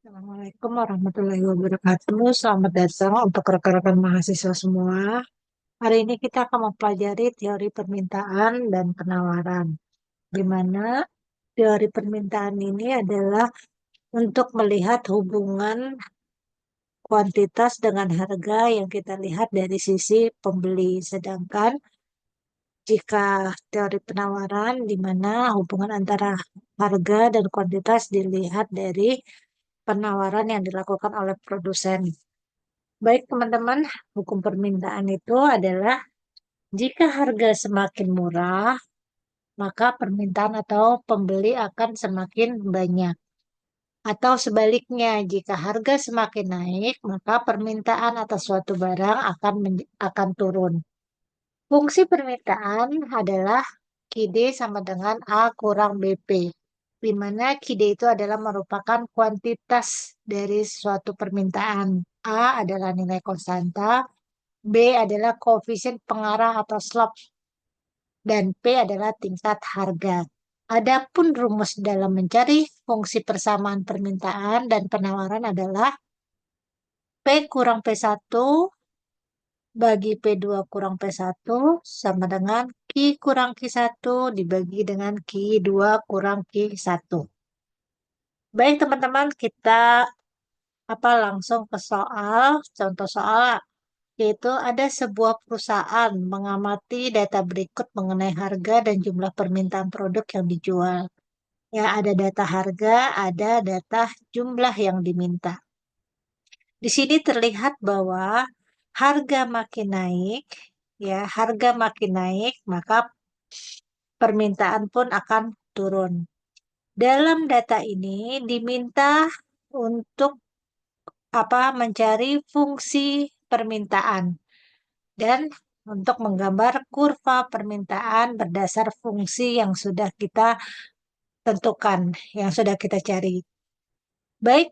Assalamualaikum warahmatullahi wabarakatuh. Selamat datang untuk rekan-rekan mahasiswa semua. Hari ini kita akan mempelajari teori permintaan dan penawaran, di mana teori permintaan ini adalah untuk melihat hubungan kuantitas dengan harga yang kita lihat dari sisi pembeli. Sedangkan jika teori penawaran, di mana hubungan antara harga dan kuantitas dilihat dari penawaran yang dilakukan oleh produsen. Baik teman-teman, hukum permintaan itu adalah jika harga semakin murah, maka permintaan atau pembeli akan semakin banyak. Atau sebaliknya, jika harga semakin naik, maka permintaan atas suatu barang akan turun. Fungsi permintaan adalah QD sama dengan A kurang BP, di mana QD itu adalah merupakan kuantitas dari suatu permintaan. A adalah nilai konstanta, B adalah koefisien pengarah atau slope, dan P adalah tingkat harga. Adapun rumus dalam mencari fungsi persamaan permintaan dan penawaran adalah P kurang P1 bagi P2 kurang P1 sama dengan Q kurang Q1 dibagi dengan Q2 kurang Q1. Baik teman-teman, kita langsung ke soal, contoh soal, yaitu ada sebuah perusahaan mengamati data berikut mengenai harga dan jumlah permintaan produk yang dijual. Ya, ada data harga, ada data jumlah yang diminta. Di sini terlihat bahwa harga makin naik, ya, harga makin naik, maka permintaan pun akan turun. Dalam data ini diminta untuk mencari fungsi permintaan dan untuk menggambar kurva permintaan berdasar fungsi yang sudah kita tentukan, yang sudah kita cari. Baik,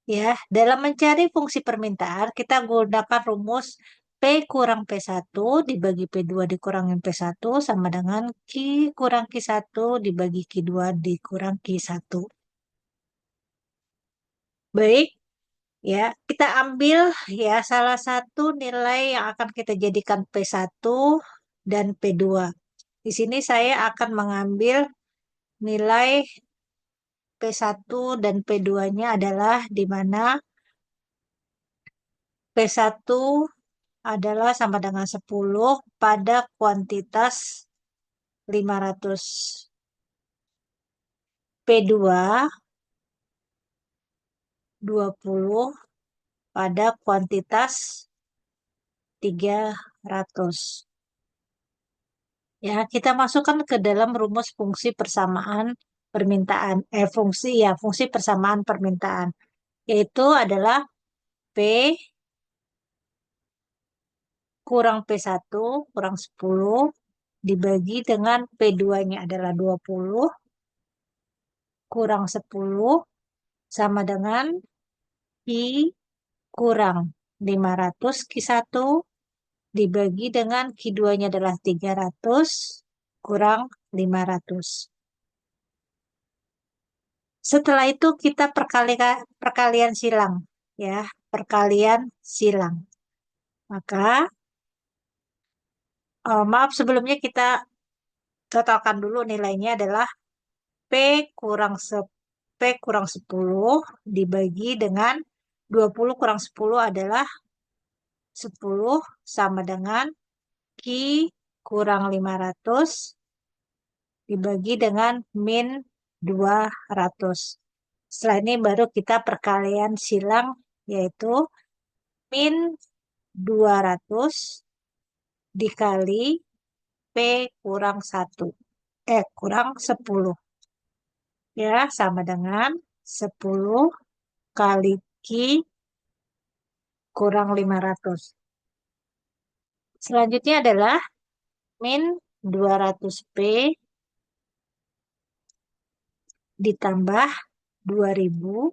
ya, dalam mencari fungsi permintaan, kita gunakan rumus P kurang P1 dibagi P2 dikurangin P1 sama dengan Q kurang Q1 dibagi Q2 dikurang Q1. Baik, ya, kita ambil ya salah satu nilai yang akan kita jadikan P1 dan P2. Di sini saya akan mengambil nilai P1 dan P2-nya adalah di mana P1 adalah sama dengan 10 pada kuantitas 500. P2 20 pada kuantitas 300. Ya, kita masukkan ke dalam rumus fungsi persamaan permintaan. Fungsi persamaan permintaan. Yaitu adalah P kurang P1 kurang 10 dibagi dengan P2-nya adalah 20 kurang 10 sama dengan I kurang 500 Q1 dibagi dengan Q2-nya adalah 300 kurang 500. Setelah itu kita perkalian silang, ya, perkalian silang. Maka maaf sebelumnya kita totalkan dulu nilainya adalah P kurang P kurang 10 dibagi dengan 20 kurang 10 adalah 10 sama dengan Q kurang 500 dibagi dengan min 200. Setelah ini baru kita perkalian silang, yaitu min 200 dikali P kurang 1. Kurang 10. Ya, sama dengan 10 kali Q kurang 500. Selanjutnya adalah min 200P ditambah 2000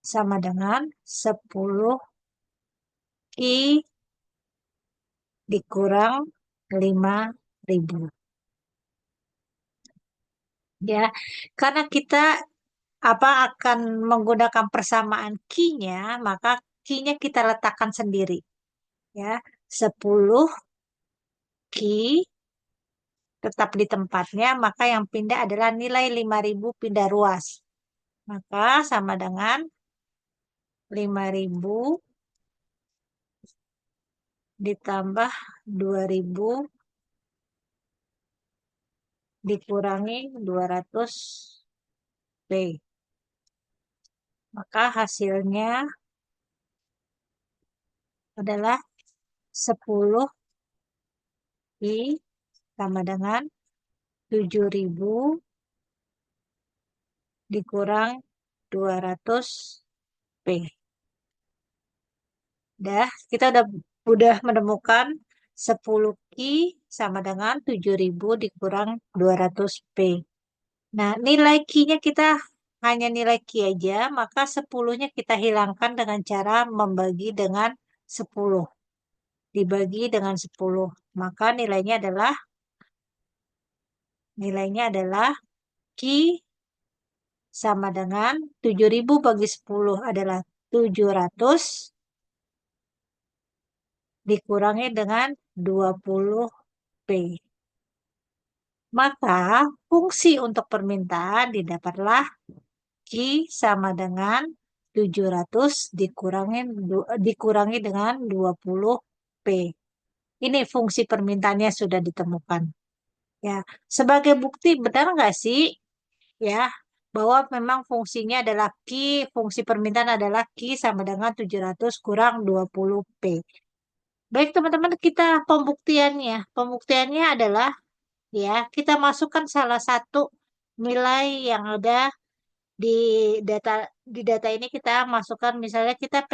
sama dengan 10 Q dikurang 5000. Ya, karena kita apa akan menggunakan persamaan Q-nya, maka Q-nya kita letakkan sendiri. Ya, 10 Q tetap di tempatnya, maka yang pindah adalah nilai 5.000 pindah ruas. Maka sama dengan 5.000 ditambah 2.000 dikurangi 200 P. Maka hasilnya adalah 10 I sama dengan 7.000 dikurang 200 P. Kita udah menemukan 10 Q sama dengan 7.000 dikurang 200 P. Nah, nilai Q-nya kita hanya nilai Q aja, maka 10-nya kita hilangkan dengan cara membagi dengan 10. Dibagi dengan 10. Maka nilainya adalah Q sama dengan 7.000 bagi 10 adalah 700 dikurangi dengan 20 P. Maka fungsi untuk permintaan didapatlah Q sama dengan 700 dikurangi dengan 20 P. Ini fungsi permintaannya sudah ditemukan. Ya, sebagai bukti benar nggak sih ya bahwa memang fungsinya adalah fungsi permintaan adalah Q sama dengan 700 kurang 20 P. Baik teman-teman, kita pembuktiannya. Pembuktiannya adalah ya kita masukkan salah satu nilai yang ada di data ini kita masukkan misalnya kita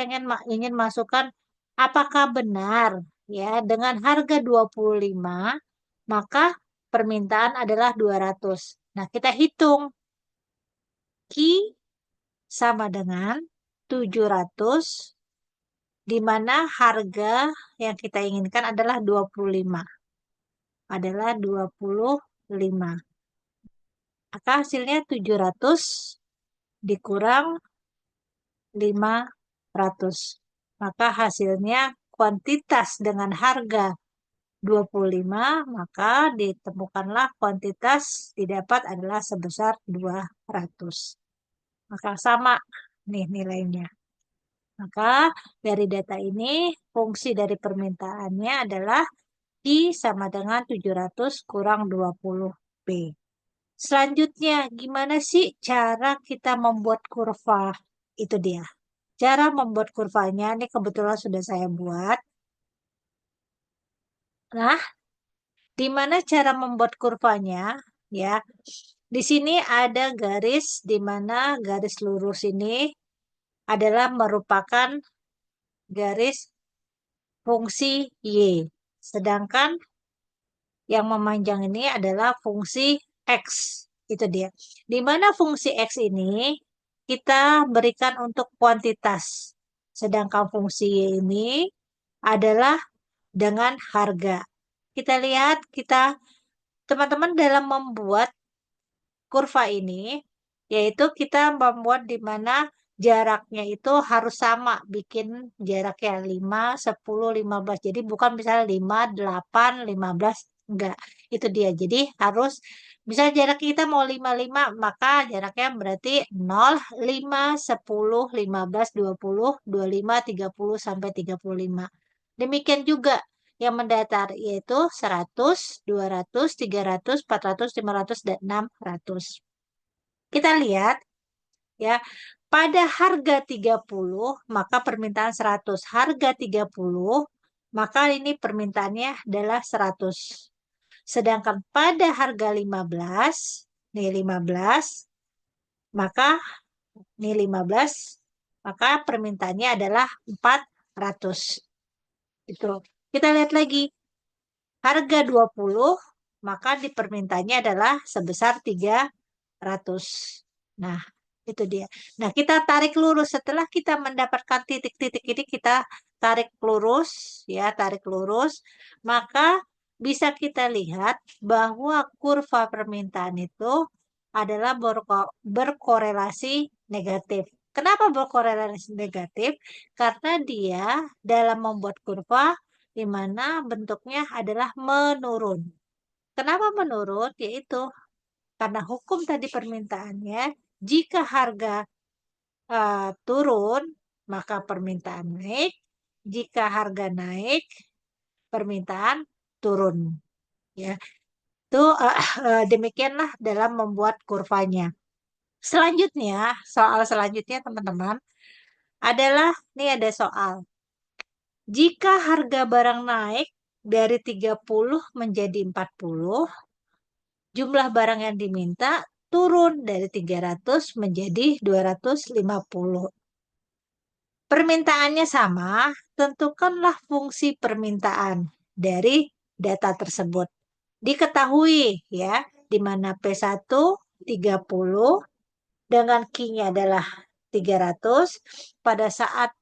ingin masukkan apakah benar ya dengan harga 25 maka permintaan adalah 200. Nah, kita hitung Q sama dengan 700 di mana harga yang kita inginkan adalah 25. Adalah 25. Maka hasilnya 700 dikurang 500. Maka hasilnya kuantitas dengan harga 25, maka ditemukanlah kuantitas didapat adalah sebesar 200. Maka sama nih nilainya. Maka dari data ini fungsi dari permintaannya adalah I sama dengan 700 kurang 20 P. Selanjutnya, gimana sih cara kita membuat kurva? Itu dia. Cara membuat kurvanya, ini kebetulan sudah saya buat. Nah, di mana cara membuat kurvanya? Ya, di sini ada garis, di mana garis lurus ini adalah merupakan garis fungsi Y. Sedangkan yang memanjang ini adalah fungsi X. Itu dia. Di mana fungsi X ini kita berikan untuk kuantitas. Sedangkan fungsi Y ini adalah dengan harga. Kita lihat, teman-teman dalam membuat kurva ini, yaitu kita membuat di mana jaraknya itu harus sama, bikin jaraknya 5, 10, 15. Jadi bukan misalnya 5, 8, 15, enggak. Itu dia. Jadi harus, misalnya jarak kita mau 5, maka jaraknya berarti 0, 5, 10, 15, 20, 25, 30, sampai 35. Demikian juga yang mendatar, yaitu 100, 200, 300, 400, 500, dan 600. Kita lihat ya, pada harga 30 maka permintaan 100. Harga 30 maka ini permintaannya adalah 100. Sedangkan pada harga 15, nih 15, maka nih 15, maka permintaannya adalah 400. Itu. Kita lihat lagi. Harga 20, maka di permintaannya adalah sebesar 300. Nah, itu dia. Nah, kita tarik lurus. Setelah kita mendapatkan titik-titik ini, kita tarik lurus, ya, tarik lurus. Maka bisa kita lihat bahwa kurva permintaan itu adalah berkorelasi negatif. Kenapa berkorelasi negatif? Karena dia dalam membuat kurva di mana bentuknya adalah menurun. Kenapa menurun? Yaitu karena hukum tadi permintaannya, jika harga turun, maka permintaan naik. Jika harga naik, permintaan turun. Ya, itu demikianlah dalam membuat kurvanya. Selanjutnya, soal selanjutnya teman-teman adalah, ini ada soal. Jika harga barang naik dari 30 menjadi 40, jumlah barang yang diminta turun dari 300 menjadi 250. Permintaannya sama, tentukanlah fungsi permintaan dari data tersebut. Diketahui ya, di mana P1 30 dengan Q-nya adalah 300, pada saat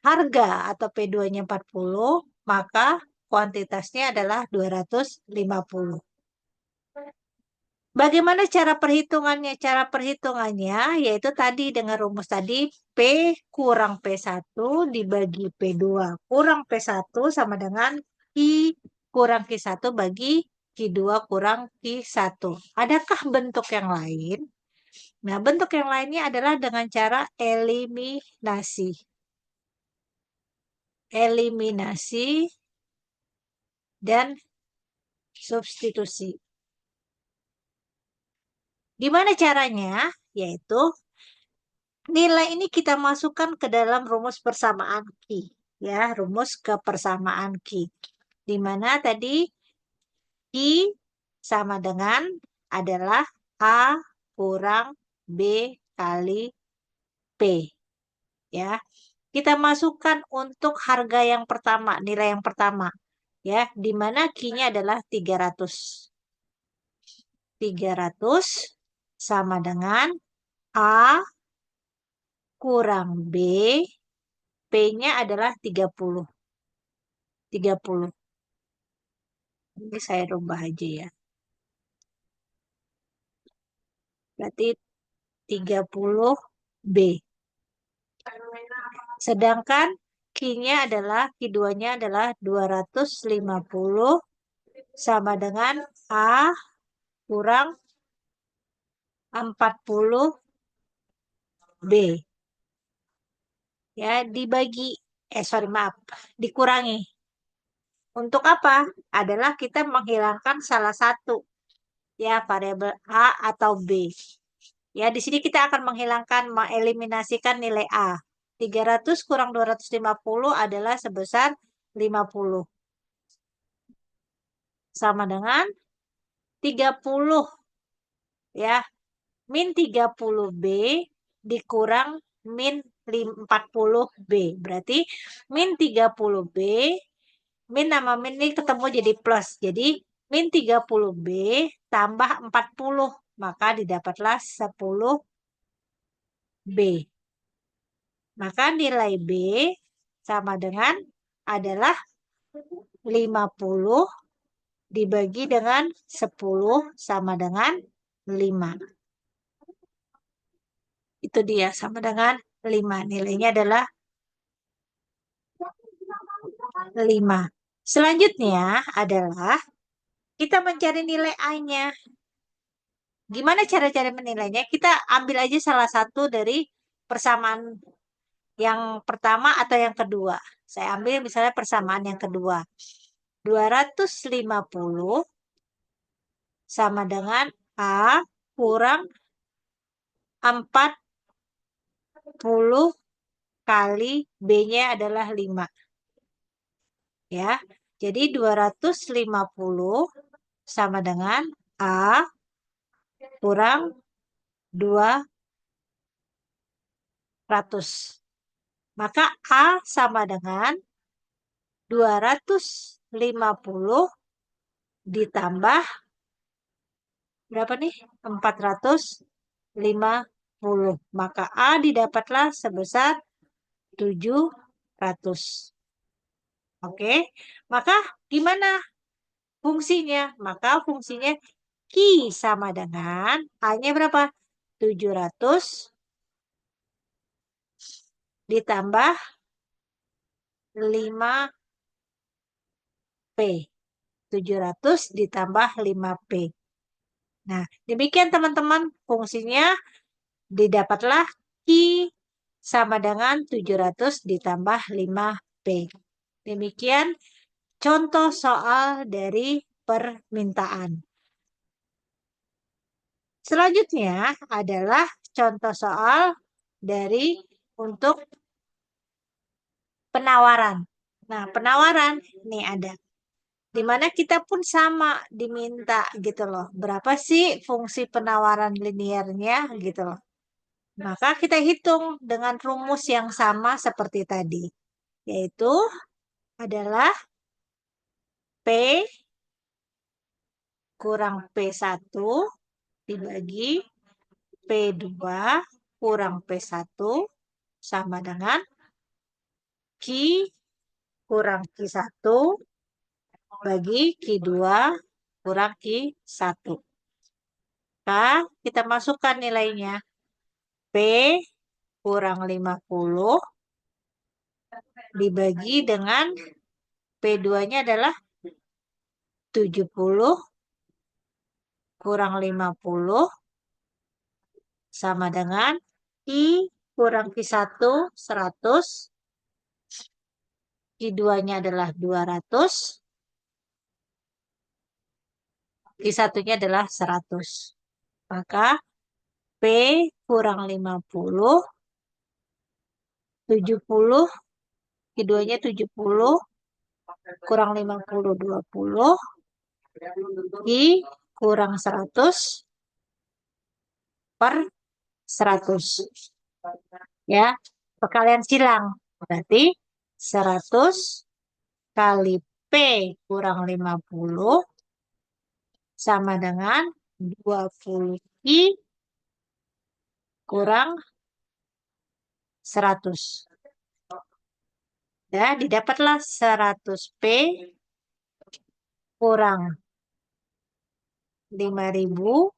harga atau P2-nya 40, maka kuantitasnya adalah 250. Bagaimana cara perhitungannya? Cara perhitungannya yaitu tadi dengan rumus tadi P kurang P1 dibagi P2 kurang P1 sama dengan Q kurang Q1 bagi Q2 kurang Q1. Adakah bentuk yang lain? Nah, bentuk yang lainnya adalah dengan cara eliminasi. Eliminasi dan substitusi. Gimana caranya? Yaitu nilai ini kita masukkan ke dalam rumus persamaan Q. Ya, rumus kepersamaan Q. Di mana tadi Q sama dengan adalah A kurang B kali P. Ya, kita masukkan untuk harga yang pertama, nilai yang pertama. Ya, di mana Q-nya adalah 300. 300 sama dengan A kurang B, P-nya adalah 30. 30. Ini saya rubah aja ya. Berarti 30B. Sedangkan Q-nya adalah, Q2-nya adalah 250 sama dengan A kurang 40B. Ya, dibagi, maaf, dikurangi. Untuk apa? Adalah kita menghilangkan salah satu, ya, variabel A atau B. Ya, di sini kita akan menghilangkan, mengeliminasikan nilai A. 300 kurang 250 adalah sebesar 50. Sama dengan 30. Ya, min 30B dikurang min 40B. Berarti min 30B, min sama min ini ketemu jadi plus. Jadi min 30B tambah 40. Maka didapatlah 10B. Maka nilai B sama dengan adalah 50 dibagi dengan 10 sama dengan 5. Itu dia, sama dengan 5. Nilainya adalah 5. Selanjutnya adalah kita mencari nilai A-nya. Gimana cara-cara menilainya? Kita ambil aja salah satu dari persamaan yang pertama atau yang kedua. Saya ambil misalnya persamaan yang kedua. 250 sama dengan A kurang 40 kali B-nya adalah 5. Ya, jadi 250 sama dengan A kurang 200. Maka A sama dengan 250 ditambah berapa nih? 450. Maka A didapatlah sebesar 700. Oke, maka gimana fungsinya? Maka fungsinya Q sama dengan A-nya berapa? 700 ditambah 5P. 700 ditambah 5P. Nah, demikian teman-teman fungsinya didapatlah Q sama dengan 700 ditambah 5P. Demikian contoh soal dari permintaan. Selanjutnya adalah contoh soal dari untuk penawaran. Nah, penawaran ini ada. Dimana kita pun sama diminta gitu loh. Berapa sih fungsi penawaran linearnya gitu loh. Maka kita hitung dengan rumus yang sama seperti tadi. Yaitu adalah P kurang P1 dibagi P2 kurang P1 sama dengan Q kurang Q1 bagi Q2 kurang Q1. Maka kita masukkan nilainya. P kurang 50 dibagi dengan P2-nya adalah 70 kurang 50 sama dengan I kurang Q1 100. Q2-nya adalah 200. Q1-nya adalah 100. Maka P kurang 50, 70, Q2-nya 70, kurang 50, 20, I kurang 100 per 100. Ya, perkalian silang. Berarti 100 kali P kurang 50 sama dengan 20 I kurang 100. Ya, didapatlah 100 P kurang 5.000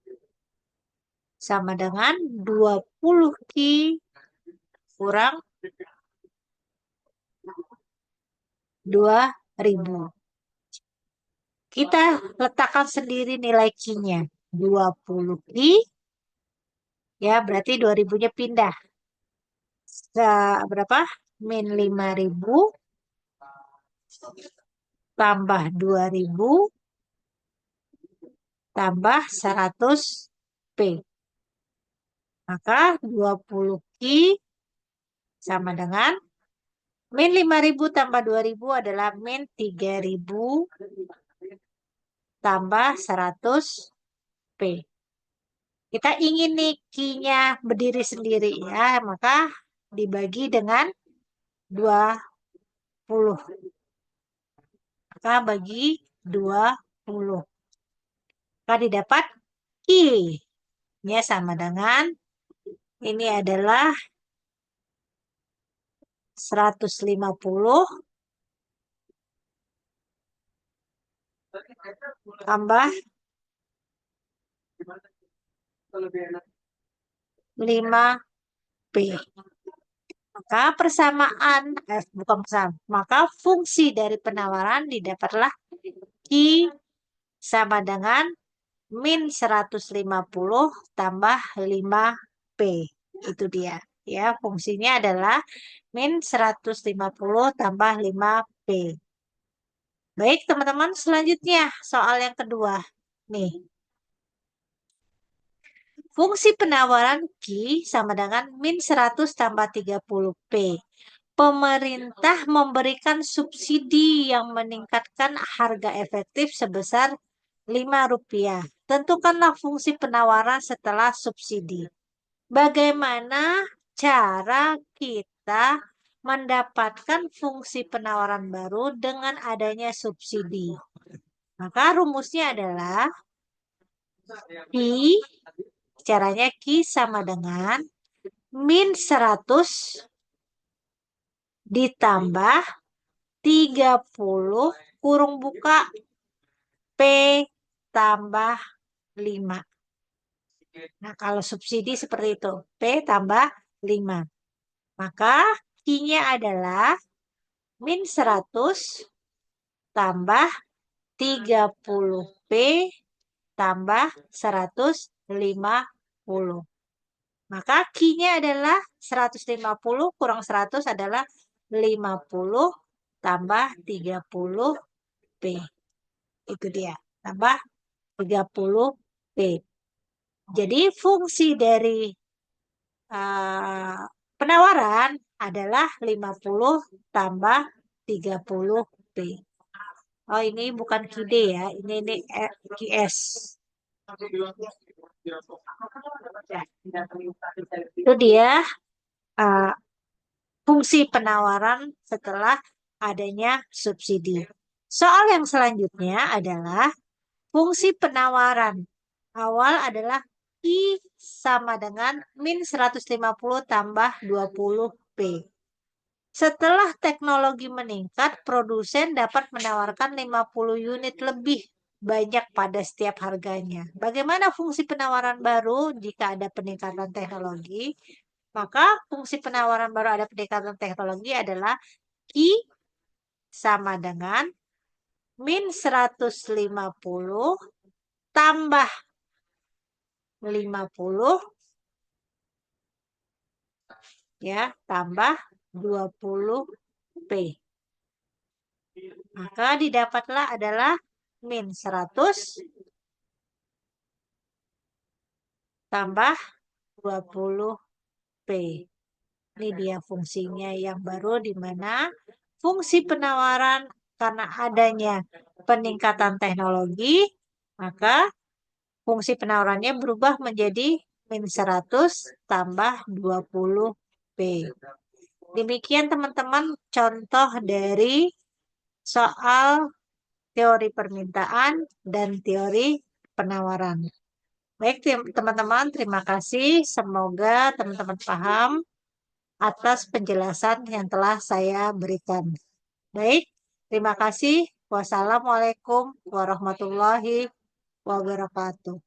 sama dengan 20 Q kurang 2.000. Kita letakkan sendiri nilai Q-nya. 20 Q, ya berarti 2.000-nya pindah. Berapa? Min 5.000 tambah 2.000 tambah 100 P. Maka 20 Q sama dengan min 5.000 tambah 2.000 adalah min 3.000 tambah 100 P. Kita ingin nih Q-nya berdiri sendiri ya, maka dibagi dengan 20. Maka bagi 20. Maka didapat Q-nya sama dengan ini adalah 150 tambah 5P. Maka persamaan, bukan persamaan, maka fungsi dari penawaran didapatlah Q sama dengan min 150 tambah 5P. Itu dia. Ya, fungsinya adalah min 150 tambah 5P. Baik, teman-teman, selanjutnya soal yang kedua. Nih, fungsi penawaran Q sama dengan min 100 tambah 30P. Pemerintah memberikan subsidi yang meningkatkan harga efektif sebesar Rp5. Tentukanlah fungsi penawaran setelah subsidi. Bagaimana cara kita mendapatkan fungsi penawaran baru dengan adanya subsidi? Maka rumusnya adalah Q, caranya Q sama dengan min 100 ditambah 30 kurung buka P tambah 5. Nah, kalau subsidi seperti itu. P tambah 5. Maka Q-nya adalah min 100 tambah 30P tambah 150. Maka Q-nya adalah 150 kurang 100 adalah 50 tambah 30P. Itu dia. Tambah 30P. Jadi fungsi dari penawaran adalah 50 tambah 30P. Oh, ini bukan QD ya. Ini QS. Itu dia uh, fungsi penawaran setelah adanya subsidi. Soal yang selanjutnya adalah fungsi penawaran. Awal adalah I sama dengan min 150 tambah 20P. Setelah teknologi meningkat, produsen dapat menawarkan 50 unit lebih banyak pada setiap harganya. Bagaimana fungsi penawaran baru jika ada peningkatan teknologi? Maka fungsi penawaran baru ada peningkatan teknologi adalah Q sama dengan min 150 tambah 50 ya, tambah 20P. Maka didapatlah adalah min 100 tambah 20P. Ini dia fungsinya yang baru, di mana fungsi penawaran karena adanya peningkatan teknologi, maka fungsi penawarannya berubah menjadi min 100 tambah 20P. Demikian teman-teman contoh dari soal teori permintaan dan teori penawaran. Baik teman-teman, terima kasih. Semoga teman-teman paham atas penjelasan yang telah saya berikan. Baik, terima kasih. Wassalamualaikum warahmatullahi wabarakatuh.